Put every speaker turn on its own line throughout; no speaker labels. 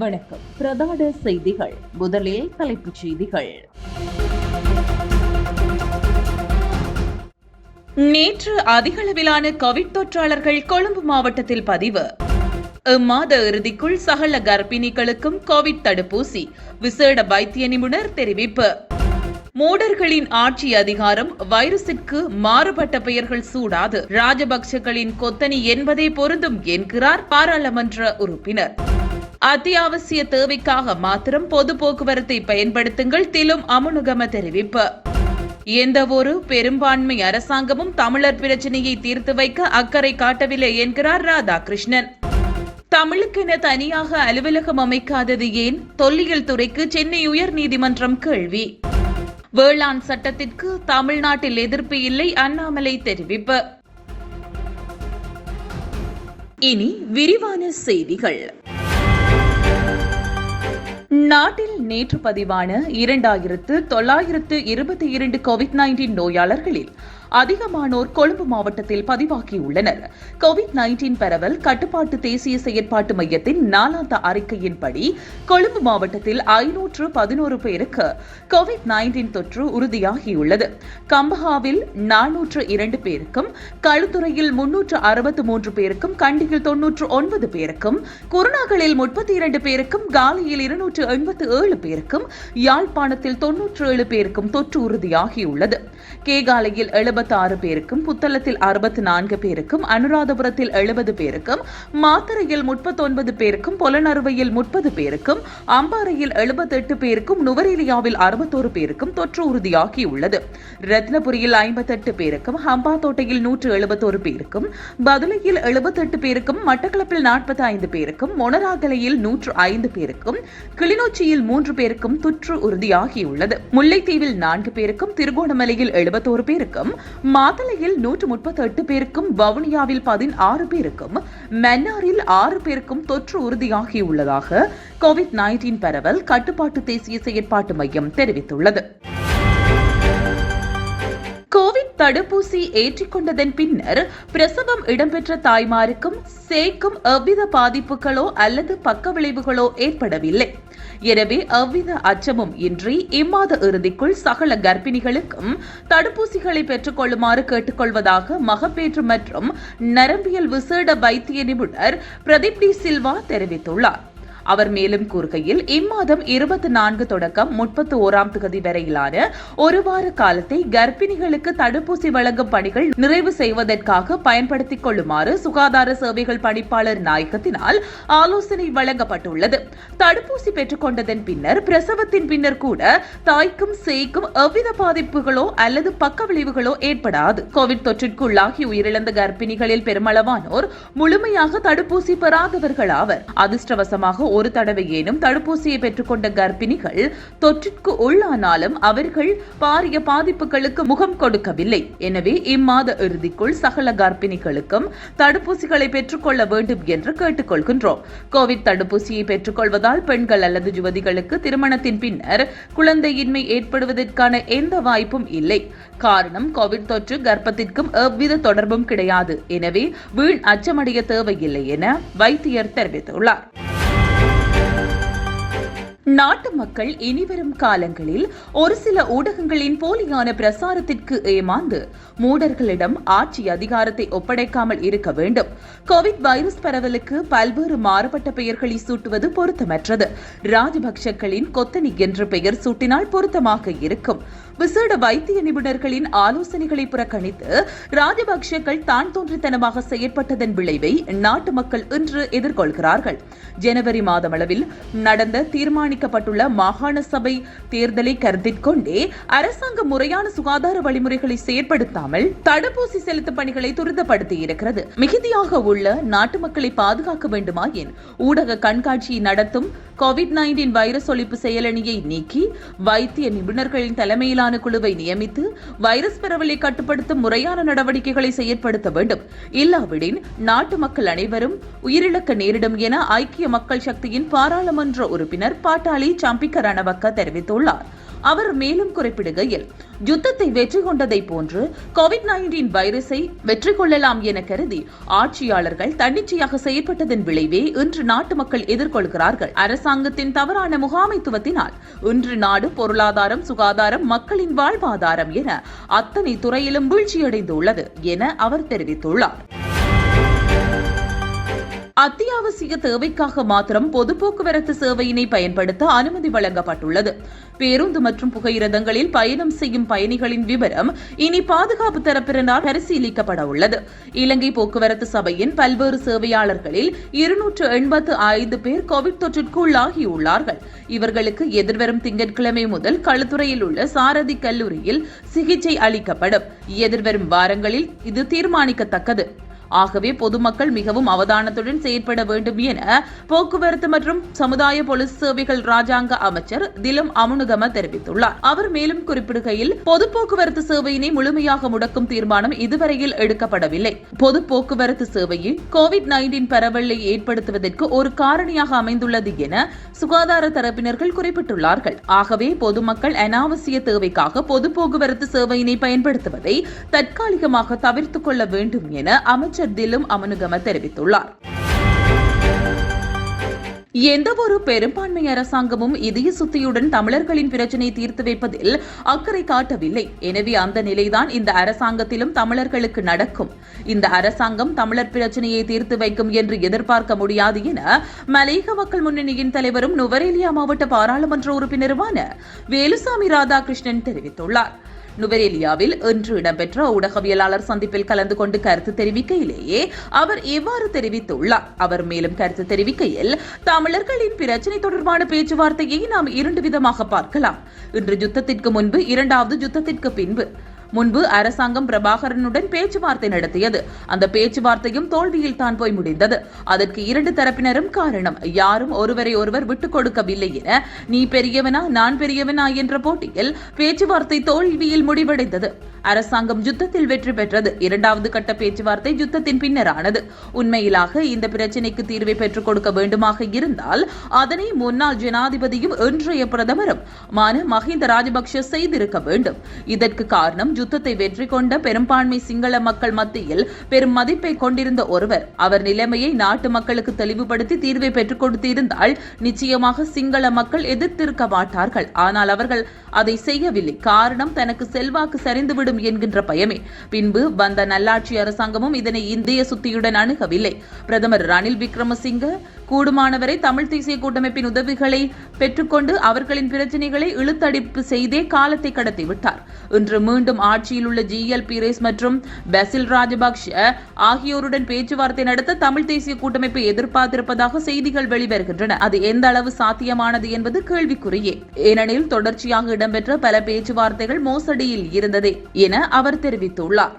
வணக்கம். பிரதான செய்திகள். முதலில் தலைப்புச் செய்திகள். நேற்று அதிகளவிலான கோவிட் தொற்றாளர்கள் கொழும்பு மாவட்டத்தில் பதிவு. இம்மாத இறுதிக்குள் சகல கர்ப்பிணிகளுக்கும் கோவிட் தடுப்பூசி, விசேட வைத்திய நிபுணர் தெரிவிப்பு. மூடர்களின் ஆட்சி அதிகாரம் வைரஸிற்கு மாறுபட்ட பெயர்கள் சூடாது, ராஜபக்சகளின் கொத்தனி என்பதே பொருந்தும் என்கிறார் பாராளுமன்ற உறுப்பினர். அத்தியாவசிய தேவைக்காக மாத்திரம் பொது போக்குவரத்தை பயன்படுத்துங்கள், திலும் அமுனுகம தெரிவிப்பு. எந்தவொரு பெரும்பான்மை அரசாங்கமும் தமிழர் பிரச்சினையை தீர்த்து வைக்க அக்கறை காட்டவில்லை என்கிறார் ராதாகிருஷ்ணன். தமிழுக்கென தனியாக அலுவலகம் அமைக்காதது ஏன்? தொல்லியல் துறைக்கு சென்னை உயர்நீதிமன்றம் கேள்வி. வேளாண் சட்டத்திற்கு தமிழ்நாட்டில் எதிர்ப்பு இல்லை, அண்ணாமலை தெரிவிப்பு. இனி விரிவான செய்திகள். நாட்டில் நேற்று பதிவான 2922 கோவிட்-19 நோயாளர்களில் அதிகமானோர் கொழும்பு மாவட்டத்தில் பதிவாகியுள்ளனர். கோவிட்-19 பரவல் கட்டுப்பாட்டு தேசிய செயற்பாட்டு மையத்தின் 4ஆம் அறிக்கையின்படி கொழும்பு மாவட்டத்தில் 511 பேருக்கு கோவிட்-19 தொற்று உறுதியாகியுள்ளது. கம்பஹாவில் 402 பேருக்கும், களுத்துறையில் 363 பேருக்கும், கண்டியில் 99 பேருக்கும், குருநாகலில் 32 பேருக்கும், காலியில் 287 பேருக்கும், யாழ்ப்பாணத்தில் 97 பேருக்கும் தொற்று உறுதியாகியுள்ளது. கேகாலையில் 76 பேருக்கும், புத்தளத்தில் 64 பேருக்கும், அனுராதபுரத்தில் 70 பேருக்கும், மாத்தறையில் 39 பேருக்கும், பொலனறுவையில் 30 பேருக்கும், அம்பாறையில் 78 பேருக்கும், நுவரேலியாவில் 61 பேருக்கும் தொற்று உறுதியாகியுள்ளது. ரத்னபுரியில் 58 பேருக்கும், ஹம்பாத்தோட்டையில் 171 பேருக்கும், பதுளையில் 78 பேருக்கும், மட்டக்களப்பில் 45 பேருக்கும், மொனராகலையில் 105 பேருக்கும், கிளிநொச்சியில் 3 பேருக்கும் தொற்று உறுதியாகியுள்ளது. முல்லைத்தீவில் 4 பேருக்கும், திருகோணமலையில் 71 பேருக்கும், மாத்தளையில் 138 பேருக்கும், வவுனியாவில் 16 பேருக்கும், மன்னாரில் 6 பேருக்கும் தொற்று உறுதியாகியுள்ளதாக கோவிட்-19 பரவல் கட்டுப்பாட்டு தேசிய செயற்பாட்டு மையம் தெரிவித்துள்ளது. கோவிட் தடுப்பூசி ஏற்றிக்கொண்டதன் பின்னர் பிரசவம் இடம்பெற்ற தாய்மாருக்கும் சேய்க்கும் எவ்வித பாதிப்புகளோ அல்லது பக்க விளைவுகளோ ஏற்படவில்லை. எனவே எவ்வித அச்சமும் இன்றி இம்மாத இறுதிக்குள் சகல கர்ப்பிணிகளுக்கும் தடுப்பூசிகளை பெற்றுக் கொள்ளுமாறு கேட்டுக்கொள்வதாக மகப்பேற்று மற்றும் நரம்பியல் விசேட வைத்திய நிபுணர் பிரதீப் டி சில்வா தெரிவித்துள்ளார். அவர் மேலும் கூறுகையில், இம்மாதம் 24 தொடக்கம் 31ஆம் தேதி வரையிலான ஒரு வார காலத்தை கர்ப்பிணிகளுக்கு தடுப்பூசி வழங்கும் பணிகள் நிறைவு செய்வதற்காக பயன்படுத்திக் கொள்ளுமாறு சுகாதார சேவைகள் பணிப்பாளர் நாயகத்தினால் ஆலோசனை வழங்கப்பட்டுள்ளது. தடுப்பூசி பெற்றுக் கொண்டதன் பின்னர் பிரசவத்தின் பின்னர் கூட தாய்க்கும் சேய்க்கும் எவ்வித பாதிப்புகளோ அல்லது பக்க விளைவுகளோ ஏற்படாது. கோவிட் தொற்றிற்கு உள்ளாகி உயிரிழந்த கர்ப்பிணிகளில் பெருமளவானோர் முழுமையாக தடுப்பூசி பெறாதவர்கள் ஆவர். அதிர்ஷ்டவசமாக ஒரு தடவையேனும் தடுப்பூசியை பெற்றுக்கொண்ட கர்ப்பிணிகள் தொற்றிற்கு உள்ளானாலும் அவர்கள் பாரிய பாதிப்புகளுக்கு முகம் கொடுக்கவில்லை. எனவே இம்மாத இறுதிக்குள் சகல கர்ப்பிணிகளுக்கும் தடுப்பூசிகளை பெற்றுக்கொள்ள வேண்டும் என்று கேட்டுக்கொள்கின்றோம். கோவிட் தடுப்பூசியை பெற்றுக்கொள்வதால் பெண்கள் அல்லது யுவதிகளுக்கு திருமணத்தின் பின்னர் குழந்தையின்மை ஏற்படுவதற்கான எந்த வாய்ப்பும் இல்லை. காரணம், கோவிட் தொற்று கர்ப்பத்திற்கும் எவ்வித தொடர்பும் கிடையாது. எனவே வீண் அச்சமடைய தேவையில்லை என வைத்தியர் தெரிவித்துள்ளார். நாட்டு மக்கள் இனிவரும் காலங்களில் ஒரு சில ஊடகங்களின் போலியான பிரசாரத்திற்கு ஏமாந்து மூடர்களிடம் ஆட்சி அதிகாரத்தை ஒப்படைக்காமல் இருக்க வேண்டும். கோவிட் வைரஸ் பரவலுக்கு பல்வேறு மாறுபட்ட பெயர்களை சூட்டுவது பொருத்தமற்றது. ராஜபக்சகளின் கொத்தனி என்ற பெயர் சூட்டினால் பொருத்தமாக இருக்கும். விசேட வைத்திய நிபுணர்களின் ஆலோசனைகளை புறக்கணித்து ராஜபக்சர்கள் தான் தோன்றித்தனமாக செயற்பட்டதன் விளைவை நாட்டு மக்கள் இன்று எதிர்கொள்கிறார்கள். ஜனவரி மாதமளவில் நடந்த தீர்மானிக்கப்பட்டுள்ள மாகாண சபை தேர்தலை கருத்தில் கொண்டே அரசாங்கம் முறையான சுகாதார வழிமுறைகளை செயற்படுத்தாமல் தடுப்பூசி செலுத்தும் பணிகளை துரிதப்படுத்தியிருக்கிறது. மிகுதியாக உள்ள நாட்டு மக்களை பாதுகாக்க வேண்டுமாயின் ஊடக கண்காட்சியை நடத்தும் கோவிட்-19 வைரஸ் ஒழிப்பு செயலணியை நீக்கி வைத்திய நிபுணர்களின் தலைமையிலான குழுவை நியமித்து வைரஸ் பரவலை கட்டுப்படுத்தும் முறையான நடவடிக்கைகளை செயற்படுத்த வேண்டும். இல்லாவிடின் நாட்டு மக்கள் அனைவரும் உயிரிழக்க நேரிடும் என ஐக்கிய மக்கள் சக்தியின் பாராளுமன்ற உறுப்பினர் பாட்டாளி சம்பிக்க ரணவக்க தெரிவித்துள்ளார். அவர் மேலும் குறிப்பிடுகையில், யுத்தத்தை வெற்றி கொண்டதை போன்று கோவிட்-19 வைரஸை வெற்றி கொள்ளலாம் என கருதி ஆட்சியாளர்கள் தன்னிச்சையாக செயற்பட்டதன் விளைவே இன்று நாட்டு மக்கள் எதிர்கொள்கிறார்கள். அரசாங்கத்தின் தவறான முகாமைத்துவத்தினால் இன்று நாடு பொருளாதாரம், சுகாதாரம், மக்களின் வாழ்வாதாரம் என அத்தனை துறையிலும் வீழ்ச்சியடைந்துள்ளது என அவர் தெரிவித்துள்ளார். அத்தியாவசிய தேவைக்காக மாத்திரம் பொது போக்குவரத்து சேவையினை பயன்படுத்த அனுமதி வழங்கப்பட்டுள்ளது. பேருந்து மற்றும் புகையிரதங்களில் பயணம் செய்யும் பயணிகளின் விவரம் இனி பாதுகாப்பு தரப்பினரால் பரிசீலிக்கப்பட உள்ளது. இலங்கை போக்குவரத்து சபையின் பல்வேறு சேவையாளர்களில் 285 பேர் கோவிட் தொற்றுக்குள்ளாகியுள்ளார்கள். இவர்களுக்கு எதிர்வரும் திங்கட்கிழமை முதல் களுத்துறையில் உள்ள சாரதி கல்லூரியில் சிகிச்சை அளிக்கப்படும். எதிர்வரும் வாரங்களில் இது தீர்மானிக்கத்தக்கது. ஆகவே பொதுமக்கள் மிகவும் அவதானத்துடன் செயற்பட வேண்டும் என போக்குவரத்து மற்றும் சமுதாய போலீஸ் சேவைகள் ராஜாங்க அமைச்சர் திலும் அமுனுகம தெரிவித்துள்ளார். அவர் மேலும் குறிப்பிடுகையில், பொது போக்குவரத்து சேவையினை முழுமையாக முடக்கும் தீர்மானம் இதுவரையில் எடுக்கப்படவில்லை. பொது போக்குவரத்து சேவையில் கோவிட்-19 பரவலை ஏற்படுத்துவதற்கு ஒரு காரணியாக அமைந்துள்ளது என சுகாதார தரப்பினர்கள் குறிப்பிட்டுள்ளார்கள். ஆகவே பொதுமக்கள் அனாவசிய தேவைக்காக பொது போக்குவரத்து சேவையினை பயன்படுத்துவதை தற்காலிகமாக தவிர்த்துக் கொள்ள வேண்டும் என அமைச்சர் திலும் அமுனுகம தெரிவித்துள்ளார். எந்தவொரு பெரும்பான்மை அரசாங்கமும் இதய சுத்தியுடன் தமிழர்களின் பிரச்சினை தீர்த்து வைப்பதில் அக்கறை காட்டவில்லை. எனவே அந்த நிலைதான் இந்த அரசாங்கத்திலும் தமிழர்களுக்கு நடக்கும். இந்த அரசாங்கம் தமிழர் பிரச்சினையை தீர்த்து வைக்கும் என்று எதிர்பார்க்க முடியாது என மலையக மக்கள் முன்னணியின் தலைவரும் நுவரெலியா மாவட்ட பாராளுமன்ற உறுப்பினருமான வேலுசாமி ராதாகிருஷ்ணன் தெரிவித்துள்ளார். நுவரெலியாவில் இன்று இடம்பெற்ற ஊடகவியலாளர் சந்திப்பில் கலந்து கொண்டு கருத்து தெரிவிக்கையிலேயே அவர் இவ்வாறு தெரிவித்துள்ளார். அவர் மேலும் கருத்து தெரிவிக்கையில், தமிழர்களின் பிரச்சினை தொடர்பான பேச்சுவார்த்தையை நாம் 2 விதமாக பார்க்கலாம். இன்று யுத்தத்திற்கு முன்பு, இரண்டாவது யுத்தத்திற்கு பின்பு. முன்பு அரசாங்கம் பிரபாகரனுடன் பேச்சுவார்த்தை நடத்தியது. அந்த பேச்சுவார்த்தையும் தோல்வியில் தான் போய் முடிந்தது. அதற்கு 2 தரப்பினரும் காரணம். யாரும் ஒருவரை ஒருவர் விட்டுக் கொடுக்கவில்லை என நீ பெரியவனா நான் பெரியவனா என்ற போட்டியில் பேச்சுவார்த்தை தோல்வியில் முடிவடைந்தது. அரசாங்கம் யுத்தத்தில் வெற்றி பெற்றது. இரண்டாவது கட்ட பேச்சுவார்த்தை யுத்தத்தின் பின்னரானது. உண்மையிலாக இந்த பிரச்சினைக்கு தீர்வை பெற்றுக் கொடுக்க வேண்டுமாக இருந்தால் அதனை முன்னாள் ஜனாதிபதியும் இன்றைய பிரதமரும் மஹிந்த ராஜபக்ஷ செய்திருக்க வேண்டும். இதற்கு காரணம், யுத்தத்தை வெற்றி கொண்ட பெரும்பான்மை சிங்கள மக்கள் மத்தியில் பெரும் மதிப்பை கொண்டிருந்த ஒருவர். அவர் நிலைமையை நாட்டு மக்களுக்கு தெளிவுபடுத்தி தீர்வை பெற்றுக் கொடுத்திருந்தால் நிச்சயமாக சிங்கள மக்கள் எதிர்த்திருக்க மாட்டார்கள். ஆனால் அவர்கள் அதை செய்யவில்லை. காரணம், தனக்கு செல்வாக்கு சரிந்துவிடும் என்கின்ற பயமே. பின்பு வந்த நல்லாட்சி அரசாங்கமும் இதனை இந்திய சுத்தியுடன் அணுகவில்லை. பிரதமர் ரணில் விக்ரமசிங்க கூடுமானவரை தமிழ் தேசிய கூட்டமைப்பின் உதவிகளை பெற்றுக்கொண்டு அவர்களின் பிரச்சனைகளை இழுத்தடிப்பு செய்தே காலத்தை கடத்திவிட்டார். இன்று மீண்டும் ஆட்சியில் உள்ள GL பீரேஸ் மற்றும் பசில் ராஜபக்ஷ ஆகியோருடன் பேச்சுவார்த்தை நடத்த தமிழ் தேசிய கூட்டமைப்பை எதிர்பார்த்திருப்பதாக செய்திகள் வெளிவருகின்றன. அது எந்த அளவு சாத்தியமானது என்பது கேள்விக்குறியே. ஏனெனில் தொடர்ச்சியாக இடம்பெற்ற பல பேச்சுவார்த்தைகள் மோசடியில் இருந்ததே என அவர் தெரிவித்துள்ளார்.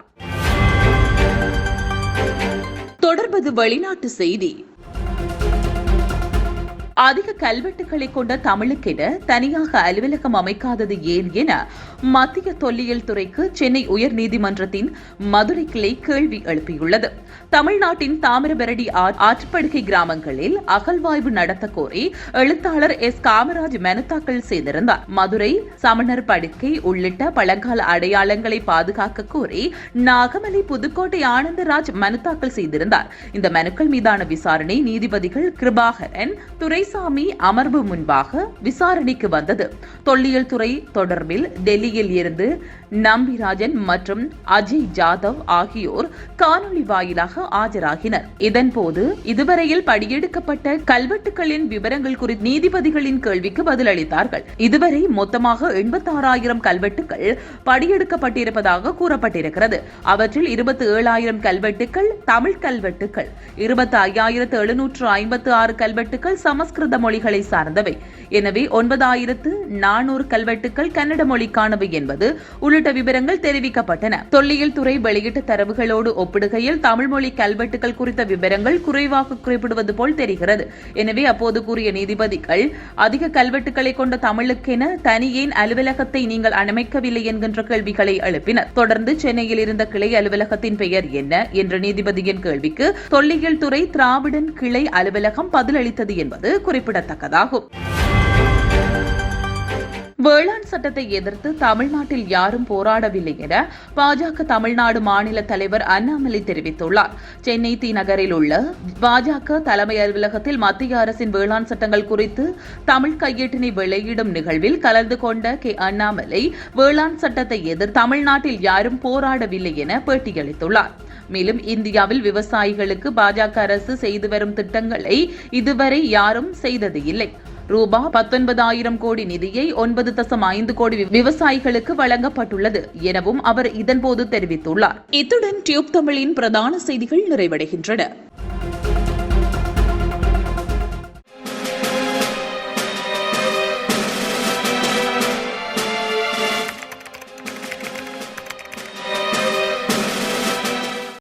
தொடர்பது வெளிநாட்டு செய்தி. அதிக கல்வெட்டுகளை கொண்ட தமிழுக்கென தனியாக அலுவலகம் அமைக்காதது ஏன் என மத்திய தொல்லியல் துறைக்கு சென்னை உயர் நீதிமன்றத்தின் மதுரை கிளை கேள்வி எழுப்பியுள்ளது. தமிழ்நாட்டின் தாமிரபரணி ஆற்றுப்படுகை கிராமங்களில் அகழ்வாய்வு நடத்த கோரி எழுத்தாளர் S. காமராஜ் மனு தாக்கல் செய்திருந்தார். மதுரை சமணர் படுக்கை உள்ளிட்ட பழங்கால அடையாளங்களை பாதுகாக்க கோரி நாகமலை, புதுக்கோட்டை ஆனந்தராஜ் மனு தாக்கல் செய்திருந்தார். இந்த மனுக்கள் மீதான விசாரணை நீதிபதிகள் கிருபாகரன், துரைசாமி அமர்வு முன்பாக விசாரணைக்கு வந்தது. தொல்லியல் துறை தொடர்பில் டெல்லியில் இருந்து நம்பிராஜன் மற்றும் அஜய் ஜாதவ் ஆகியோர் காணொலி வாயிலாக ஆஜராகினர். இதன்போது இதுவரையில் படியெடுக்கப்பட்ட கல்வெட்டுகளின் விவரங்கள் குறித்து நீதிபதிகளின் கேள்விக்கு பதிலளித்தார்கள். இதுவரை மொத்தமாக 86,000 கல்வெட்டுகள் படியெடுக்கப்பட்டிருப்பதாக கூறப்பட்டிருக்கிறது. அவற்றில் 27,000 கல்வெட்டுகள் தமிழ் கல்வெட்டுகள், 25,756 கல்வெட்டுகள் சமஸ்கிருத மொழிகளை சார்ந்தவை. எனவே 9,400 கல்வெட்டுகள் கன்னட மொழிக்கானவை என்பது உள்ளிட்ட விவரங்கள் தெரிவிக்கப்பட்டன. தொல்லியல் துறை வெளியிட்ட தரவுகளோடு ஒப்பிடுகையில் தமிழ் மொழி கல்வெட்டுகள் குறித்த விவரங்கள் குறைவாக குறிப்பிடுவது போல் தெரிகிறது. எனவே அப்போது கூறிய நீதிபதிகள், அதிக கல்வெட்டுகளை கொண்ட தமிழுக்கென தனியேன் அலுவலகத்தை நீங்கள் அமைக்கவில்லை என்கின்ற கேள்விகளை எழுப்பினர். தொடர்ந்து சென்னையில் இருந்த கிளை அலுவலகத்தின் பெயர் என்ன என்ற நீதிபதியின் கேள்விக்கு தொல்லியல் துறை திராவிடன் கிளை அலுவலகம் பதிலளித்தது என்பது குறிப்பிடத்தக்கதாகும். வேளாண் சட்டத்தை எதிர்த்து தமிழ்நாட்டில் யாரும் போராடவில்லை என பாஜக தமிழ்நாடு மாநில தலைவர் அண்ணாமலை தெரிவித்துள்ளார். சென்னை தி நகரில் உள்ள பாஜக தலைமை அலுவலகத்தில் மத்திய அரசின் வேளாண் சட்டங்கள் குறித்து தமிழ் கையேட்டினை வெளியிடும் நிகழ்வில் கலந்து கொண்ட அண்ணாமலை வேளாண் சட்டத்தை எதிர்த்து தமிழ்நாட்டில் யாரும் போராடவில்லை என பேட்டியளித்துள்ளார். மேலும் இந்தியாவில் விவசாயிகளுக்கு பாஜக அரசு செய்து வரும் திட்டங்களை இதுவரை யாரும் செய்தது இல்லை. ரூபாய் 19,000 கோடி நிதியை 9.5 கோடி விவசாயிகளுக்கு வழங்கப்பட்டுள்ளது எனவும் அவர் இதன்போது தெரிவித்துள்ளார். இத்துடன் டியூப் தமிழின் பிரதான செய்திகள் நிறைவடைகின்றன.